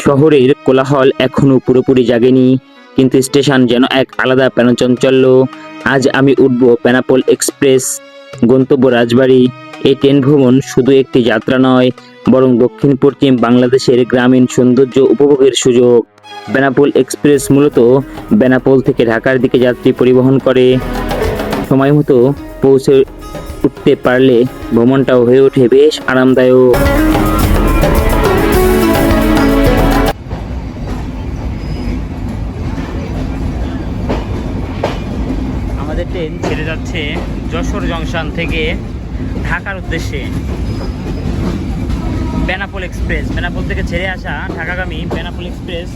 শহরের কোলাহল এখনো পুরোপুরি জাগেনি, কিন্তু স্টেশন যেন এক আলাদা প্রাণচাঞ্চল্য। আজ আমি উঠব বেনাপোল এক্সপ্রেস, গন্তব্য রাজবাড়ী। এই ট্রেন ভ্রমণ শুধু একটি যাত্রা নয়, বরং দক্ষিণ পশ্চিম বাংলাদেশের গ্রামীণ সৌন্দর্য উপভোগের সুযোগ। বেনাপোল এক্সপ্রেস মূলত বেনাপোল থেকে ঢাকার দিকে যাত্রী পরিবহন করে। সময় মতো পৌঁছে উঠতে পারলে ভ্রমণটাও হয়ে ওঠে বেশ আরামদায়ক। আমাদের ট্রেন ছেড়ে যাচ্ছে যশোর জংশন থেকে ঢাকার উদ্দেশ্যে। বেনাপোল এক্সপ্রেস, বেনাপোল থেকে ছেড়ে আসা ঢাকাগামী বেনাপোল এক্সপ্রেস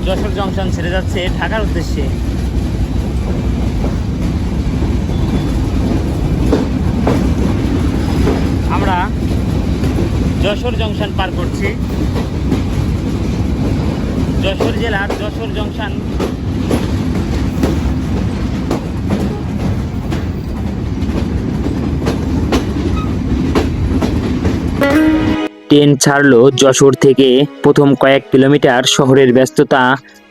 যশোর জংশন ছেড়ে যাচ্ছে ঢাকার উদ্দেশ্যে। আমরা যশোর জংশন পার করছি। যশোর জেলার যশোর জংশন ট্রেন ছাড়লো যশোর থেকে। প্রথম কয়েক কিলোমিটার শহরের ব্যস্ততা,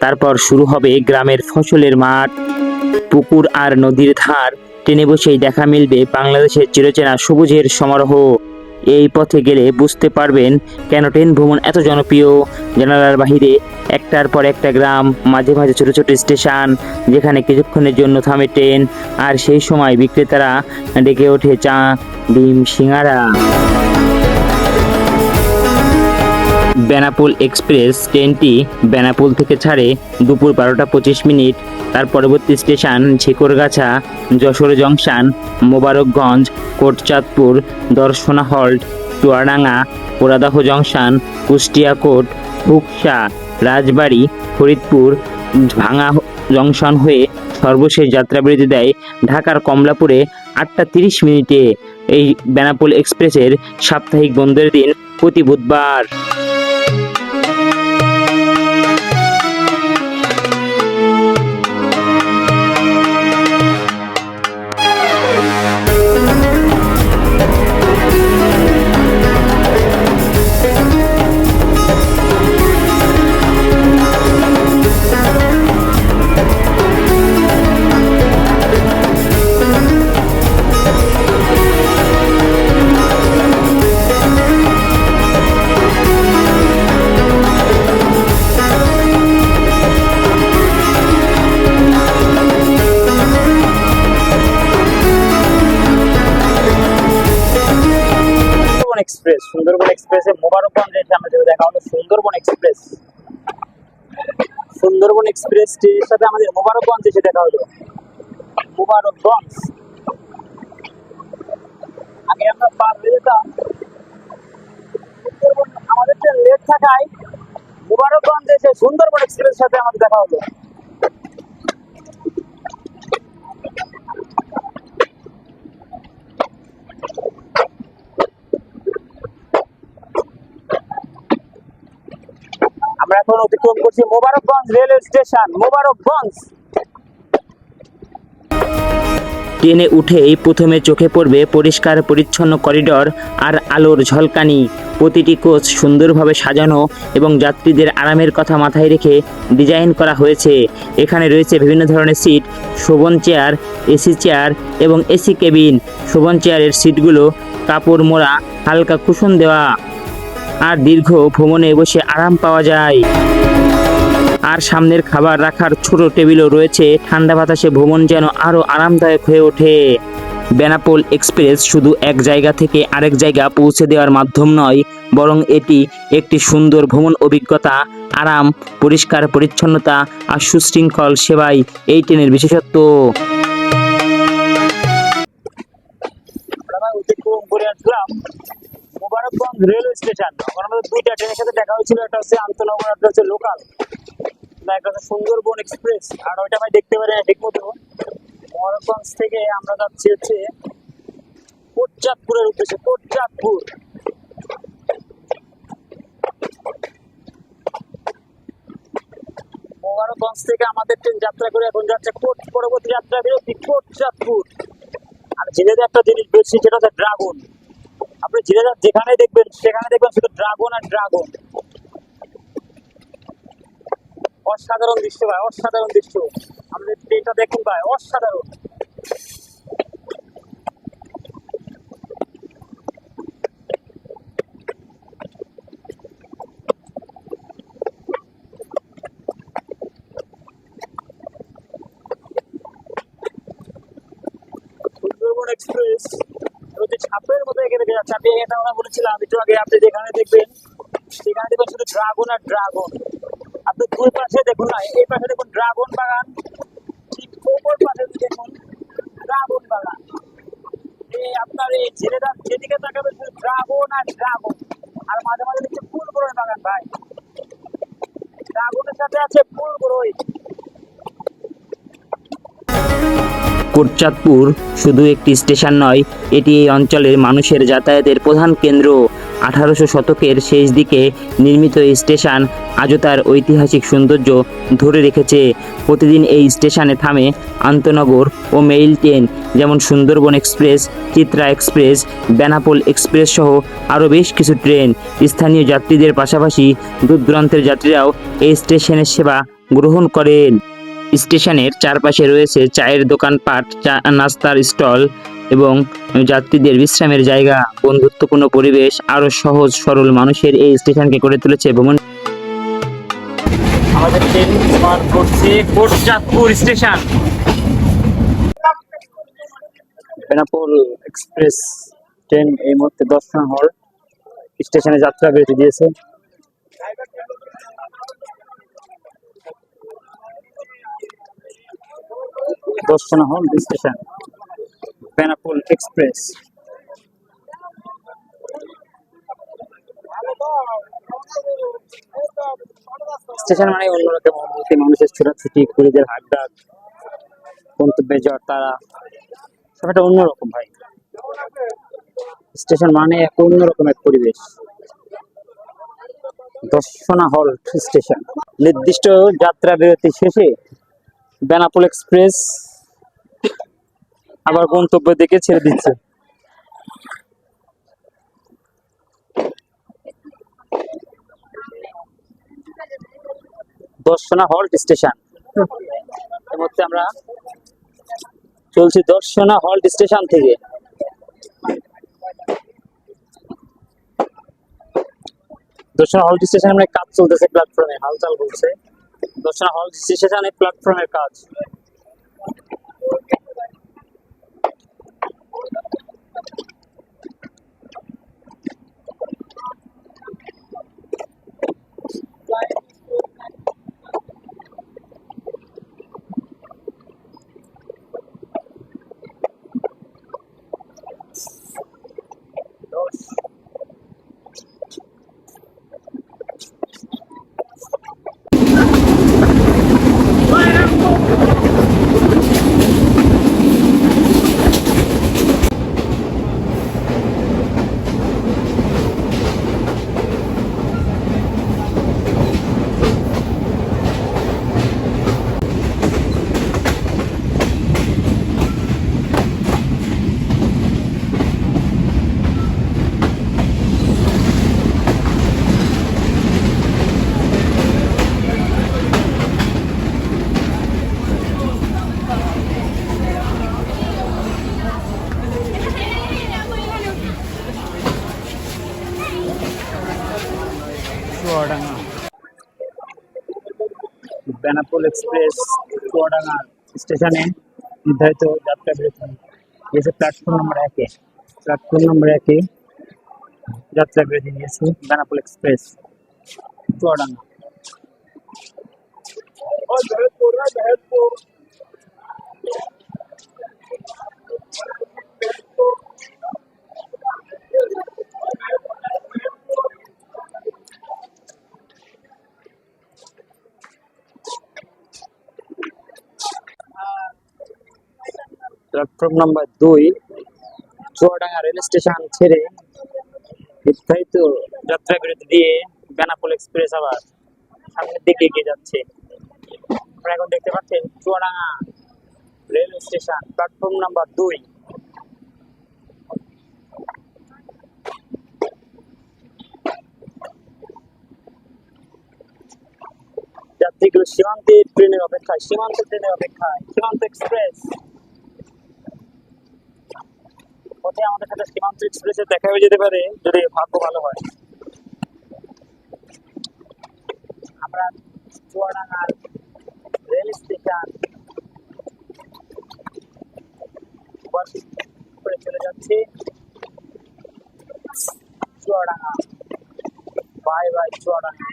তারপর শুরু হবে গ্রামের ফসলের মাঠ, পুকুর আর নদীর ধার। ট্রেনে বসেই দেখা মিলবে বাংলাদেশের চিরচেনা সবুজের সমারোহ। এই পথে গেলে বুঝতে পারবেন কেন ট্রেন ভ্রমণ এত জনপ্রিয়। জানালার বাহিরে একটার পর একটা গ্রাম, মাঝে মাঝে ছোট ছোট স্টেশন যেখানে কিছুক্ষণের জন্য থামে ট্রেন, আর সেই সময় বিক্রেতারা ডেকে ওঠে চা, ডিম, সিঙ্গারা। বেনাপোল এক্সপ্রেস ট্রেনটি বেনাপোল থেকে ছাড়ে দুপুর 12টা 25 মিনিট। তার পরবর্তী station Jhikargachha, Jessore junction, Mobarakganj, Kotchandpur, Darshana halt, Chuadanga, Poradah junction, Kushtia court, Huksa, Rajbari, Faridpur, Bhanga junction হয়ে সর্বশেষ যাত্রাবিরতি দেয় ঢাকার কমলাপুরে 8টা 30 মিনিটে। এই বেনাপোল এক্সপ্রেসের সাপ্তাহিক বন্ধের দিন প্রতি বুধবার। এক্সপ্রেস, সুন্দরবন এক্সপ্রেসে মোবারকগঞ্জ এসে আমরা যেটা দেখা হলো সুন্দরবন এক্সপ্রেস। সুন্দরবন এক্সপ্রেস এর সাথে আমাদের মোবারকগঞ্জ এসে দেখা হলো। মোবারকগঞ্জ আগে আমরা পার হয়ে যেতাম, আমাদের ট্রেন লেট থাকায় মোবারকগঞ্জ এসে সুন্দরবন এক্সপ্রেস সাথে আমাদের দেখা হলো। আমরা এখন অতিক্রম করছি মোবারকগঞ্জ রেলওয়ে স্টেশন। মোবারকগঞ্জ ট্রেনে উঠেই প্রথমে চোখে পড়বে পরিষ্কার পরিচ্ছন্ন করিডর আর আলোর ঝলকানি। প্রতিটি কোচ সুন্দরভাবে সাজানো এবং যাত্রীদের আরামের কথা মাথায় রেখে ডিজাইন করা হয়েছে। এখানে রয়েছে বিভিন্ন ধরনের সিট, শোভন চেয়ার, এসি চেয়ার এবং এসি কেবিন। শোভন চেয়ারের সিটগুলো কাপড় মোড়া, হালকা কুশন দেওয়া, আর দীর্ঘ ভ্রমণে বসে আরাম পাওয়া যায়। আর সামনের খাবার রাখার ছোট টেবিলও রয়েছে। ঠান্ডা বাতাসে ভ্রমণ যেন আরো আরামদায়ক হয়ে ওঠে। বেনাপোল এক্সপ্রেস শুধু এক জায়গা থেকে আরেক জায়গা পৌঁছে দেওয়ার মাধ্যম নয়, বরং এটি একটি সুন্দর ভ্রমণ অভিজ্ঞতা। আরাম, পরিষ্কার পরিচ্ছন্নতা আর সুশৃঙ্খল সেবাই এই ট্রেনের বিশেষত্ব। অতিক্রম করে আসলাম মোবারকগঞ্জ রেলওয়ে স্টেশন। আমাদের দুইটা ট্রেনের সাথে দেখা হয়েছিল, একটা হচ্ছে আন্তনগর, একটা হচ্ছে লোকাল, একটা হচ্ছে সুন্দরবন এক্সপ্রেস। আর ওইটা আমি দেখতে পারি না ঠিক মতো। মোবারকগঞ্জ থেকে আমরা যাচ্ছি হচ্ছে কোটচাঁদপুরের উদ্দেশ্যে। কোটচাঁদপুর মোবারকগঞ্জ থেকে আমাদের ট্রেন যাত্রা করে এখন যাচ্ছে পরবর্তী যাত্রা বিরতি কোটচাঁদপুর। আর ঝিলেতে একটা জিনিস বেশি, সেটা হচ্ছে ড্রাগন। আপনি ঝিলে যেখানে দেখবেন সেখানে দেখবেন শুধু ড্রাগন আর ড্রাগন। অসাধারণ দৃশ্য ভাই, অসাধারণ দৃশ্য। আমাদের ট্রেনটা দেখুন ভাই, অসাধারণ। সুন্দরবন এক্সপ্রেস হচ্ছে ছাপের মতো এঁকে রেখে যাচ্ছে। আমি এটা কথা বলেছিলাম একটু আগে, আপনি যেখানে দেখবেন সেখানে দেখবেন শুধু ড্রাগন আর ড্রাগন। আপনি দুই পাশে দেখুন না, এই পাশে দেখুন ড্রাগন বাগান, ঠিক ওপর পাশে দেখুন ড্রাগন বাগান। এই আপনার এই ছেলেটা যেদিকে তাকাবে শুধু ড্রাগন আর ড্রাগন, আর মাঝে মাঝে দেখছে ফুল বড়ই বাগান ভাই। ড্রাগনের সাথে আছে ফুল বড়ই। কোটচাঁদপুর শুধু একটি স্টেশন নয়, এটি এই অঞ্চলের মানুষের যাতায়াতের প্রধান কেন্দ্র। 1800 শতকের শেষ দিকে নির্মিত এই স্টেশন আজও তার ঐতিহাসিক সৌন্দর্য ধরে রেখেছে। প্রতিদিন এই স্টেশনে থামে আন্তনগর ও মেইল ট্রেন, যেমন Sundarban express, Chitra express, Benapole express সহ আরও বেশ কিছু ট্রেন। স্থানীয় যাত্রীদের পাশাপাশি দূর দূরান্তের যাত্রীরাও এই স্টেশনের সেবা গ্রহণ করেন। স্টেশনের চারপাশে রয়েছে চায়ের দোকানপাট, নাস্তার স্টল এবং যাত্রীদের বিশ্রামের জায়গা। বন্ধুত্বপূর্ণ পরিবেশ আরো সহজ সরল মানুষের এই স্টেশনকে করে তুলেছে ভ্রমণ। আমাদের ট্রেন স্টার্ট করছে Kotchandpur station. Benapole express train এই মুহূর্তে দর্শন হল স্টেশনে যাত্রা বিরতি দিয়েছে। দর্শন হল স্টেশন, বেনাপোল এক্সপ্রেস। স্টেশন মানে অন্যরকম অনুভূতি, মানুষের ছোটাছুটি, কুড়িদের হাড্ডার, গন্তব্যে যাওয়ার তারা, সব একটা অন্যরকম ভাই। স্টেশন মানে এক অন্যরকম এক পরিবেশ। দর্শনা হল স্টেশন। নির্দিষ্ট যাত্রা বিরতি শেষে বেনাপোল এক্সপ্রেস আবার গন্তব্য দিকে ছেড়ে দিচ্ছে। Darshana halt station. এর মধ্যে আমরা চলছি দর্শনা হল্ট স্টেশন থেকে। দর্শনা হল্ট স্টেশনে আমরা কাজ চলতেছে, প্ল্যাটফর্মে হালচাল বলছে। দর্শনা হল্ট স্টেশনে প্ল্যাটফর্মের কাজ। চুয়াডাঙ্গা বেনাপোল এক্সপ্রেস চুয়াডাঙ্গা স্টেশনে নির্ধারিত যাত্রা বিরতি দিয়েছে প্ল্যাটফর্ম নম্বর 1-এ। প্ল্যাটফর্ম নম্বর 1-এ যাত্রা বিরতি দিয়েছে Benapole express Chuadanga. Platform number 2 Chuadanga rail station ছেড়ে নির্ধারিত যাত্রা বিরতি দিয়ে বেনাপোল এক্সপ্রেস আবার সামনের দিকে এগিয়ে যাচ্ছে। আপনারা এখন দেখতে পাচ্ছেন Chuadanga rail station platform number 2। যাত্রীগুলো সীমান্তের ট্রেনের অপেক্ষায়, সীমান্ত ট্রেনের অপেক্ষায়, সীমান্ত এক্সপ্রেস। পথে আমাদের সাথে সীমান্ত এক্সপ্রেসে দেখা হয়ে যেতে পারে যদি ভাগ্য ভালো হয়। আমরা চুয়াডাঙ্গার রেল স্টেশন করে চলে যাচ্ছি চুয়াডাঙ্গা। Bye bye Chuadanga.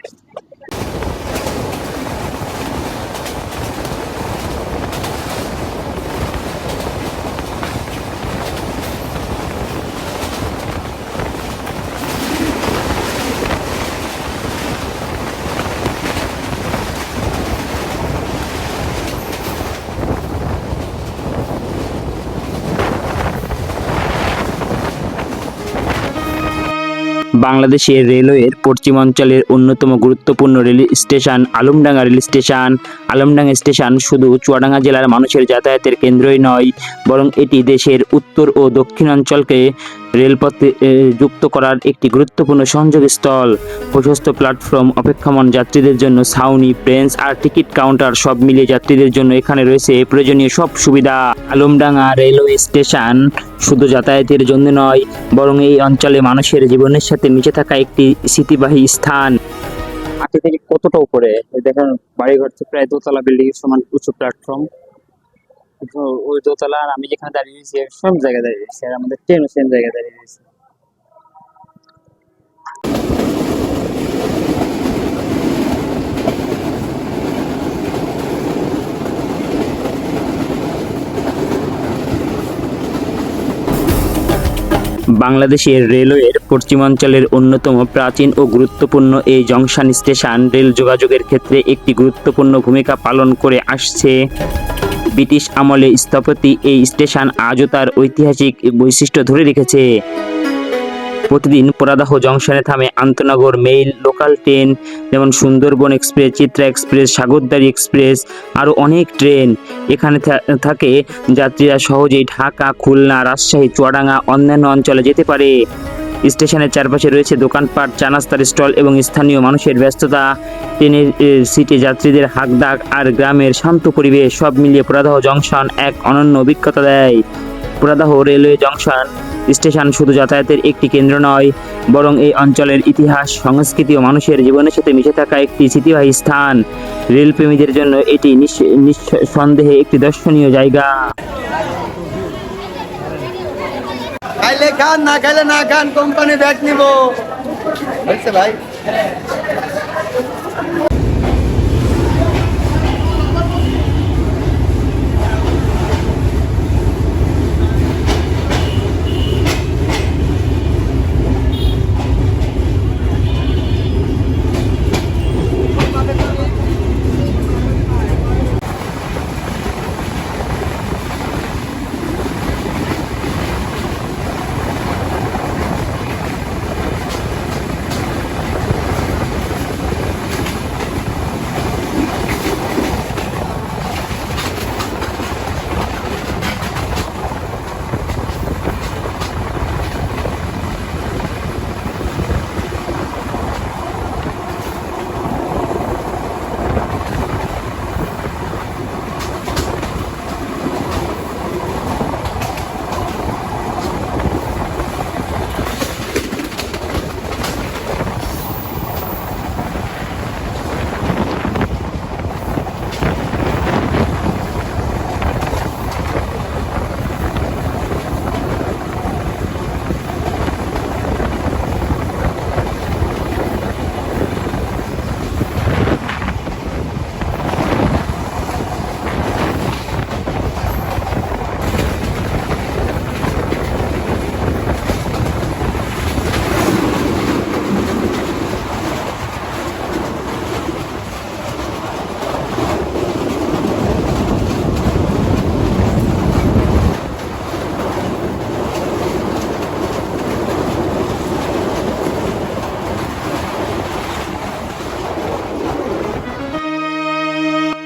বাংলাদেশের রেলওয়ের পশ্চিমাঞ্চলের অন্যতম গুরুত্বপূর্ণ rail station Alamdanga rail station. Alamdanga station শুধু চুয়াডাঙ্গা জেলার মানুষের যাতায়াতের কেন্দ্রই নয়, বরং এটি দেশের উত্তর ও দক্ষিণাঞ্চলকে রেলপথে যুক্ত করার একটি গুরুত্বপূর্ণ সংযোগস্থল। প্রশস্ত প্ল্যাটফর্ম, অপেক্ষমান যাত্রীদের জন্য ছাউনি, বেঞ্চ আর টিকিট কাউন্টার সব মিলিয়ে যাত্রীদের জন্য এখানে রয়েছে প্রয়োজনীয় সব সুবিধা। আলমডাঙ্গা রেলওয়ে স্টেশন শুধু যাতায়াতের জন্য নয়, বরং এই অঞ্চলে মানুষের জীবনের সাথে মিশে থাকা একটি স্মৃতিবাহী স্থান। মাটি থেকে কতটা উপরে দেখেন, বাড়িঘর থেকে প্রায় দোতলা বিল্ডিং এর সমান উঁচু প্ল্যাটফর্ম। ওই দোতলা আর আমি যেখানে দাঁড়িয়ে রয়েছি সব জায়গায় দাঁড়িয়ে রয়েছি, আর আমাদের ট্রেনও সেম জায়গায় দাঁড়িয়ে রয়েছে। বাংলাদেশের রেলওয়ের পশ্চিমাঞ্চলের অন্যতম প্রাচীন ও গুরুত্বপূর্ণ এই জংশন স্টেশন রেল যোগাযোগের ক্ষেত্রে একটি গুরুত্বপূর্ণ ভূমিকা পালন করে আসছে। ব্রিটিশ আমলে স্থাপতি এই স্টেশন আজও তার ঐতিহাসিক বৈশিষ্ট্য ধরে রেখেছে। প্রতিদিন পোড়াদাহ জংশনে থামে আন্তনগর মেইল, লোকাল ট্রেন যেমন Sundarban express, Chitra express, Sagardari express, আরও অনেক ট্রেন। এখানে থাকে যাত্রীরা সহজেই ঢাকা, খুলনা, রাজশাহী, চুয়াডাঙ্গা অন্যান্য অঞ্চলে যেতে পারে। স্টেশনের চারপাশে রয়েছে দোকানপাট, চা নাস্তার স্টল এবং স্থানীয় মানুষের ব্যস্ততা। ট্রেনের সিটে যাত্রীদের হাঁকডাক আর গ্রামের শান্ত পরিবেশ সব মিলিয়ে পোড়াদাহ জংশন এক অনন্য অভিজ্ঞতা দেয়। পোড়াদাহ রেলওয়ে জংশন স্টেশন শুধু যাতায়াতের একটি কেন্দ্র নয়, বরং এই অঞ্চলের ইতিহাস, সংস্কৃতি ও মানুষের জীবনের সাথে মিশে থাকা একটি স্মৃতিবাহী স্থান। রেলপ্রেমীদের জন্য এটি নিঃসন্দেহে একটি দর্শনীয় জায়গা। খাইলে খান, না খাইলে না খান, কোম্পানি ব্যাগ নিব হয়েছে ভাই।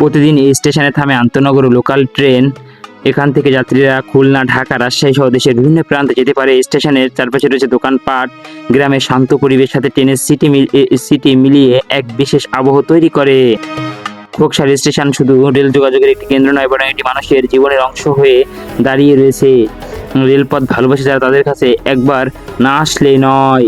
প্রতিদিন এই স্টেশনে থামে আন্তনগর ও লোকাল ট্রেন। এখান থেকে যাত্রীরা খুলনা, ঢাকা, রাজশাহী সহ দেশের বিভিন্ন প্রান্তে যেতে পারে। স্টেশনের চারপাশে রয়েছে দোকানপাট, গ্রামের শান্ত পরিবেশ সাথে ট্রেনের সিটি মিলিয়ে এক বিশেষ আবহ তৈরি করে। বক্সার স্টেশন শুধু রেল যোগাযোগের একটি কেন্দ্র নয়, বরং এটি মানুষের জীবনের অংশ হয়ে দাঁড়িয়ে রয়েছে। রেলপথ ভালোবাসে যারা, তাদের কাছে একবার না আসলে নয়।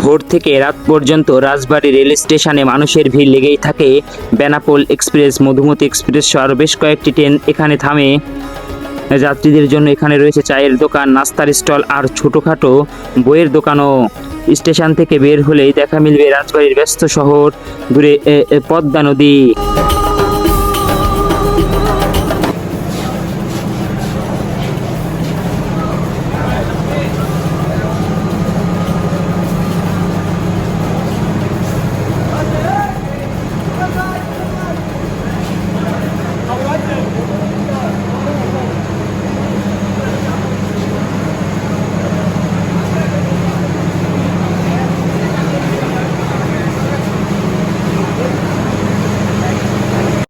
ভোর থেকে রাত পর্যন্ত রাজবাড়ী রেল স্টেশনে মানুষের ভিড় লেগেই থাকে। বেনাপোল এক্সপ্রেস, মধুমতি এক্সপ্রেস সহ আরও বেশ কয়েকটি ট্রেন এখানে থামে। যাত্রীদের জন্য এখানে রয়েছে চায়ের দোকান, নাস্তার স্টল আর ছোটোখাটো বইয়ের দোকানও। স্টেশন থেকে বের হলেই দেখা মিলবে রাজবাড়ির ব্যস্ত শহর, দূরে পদ্মা নদী।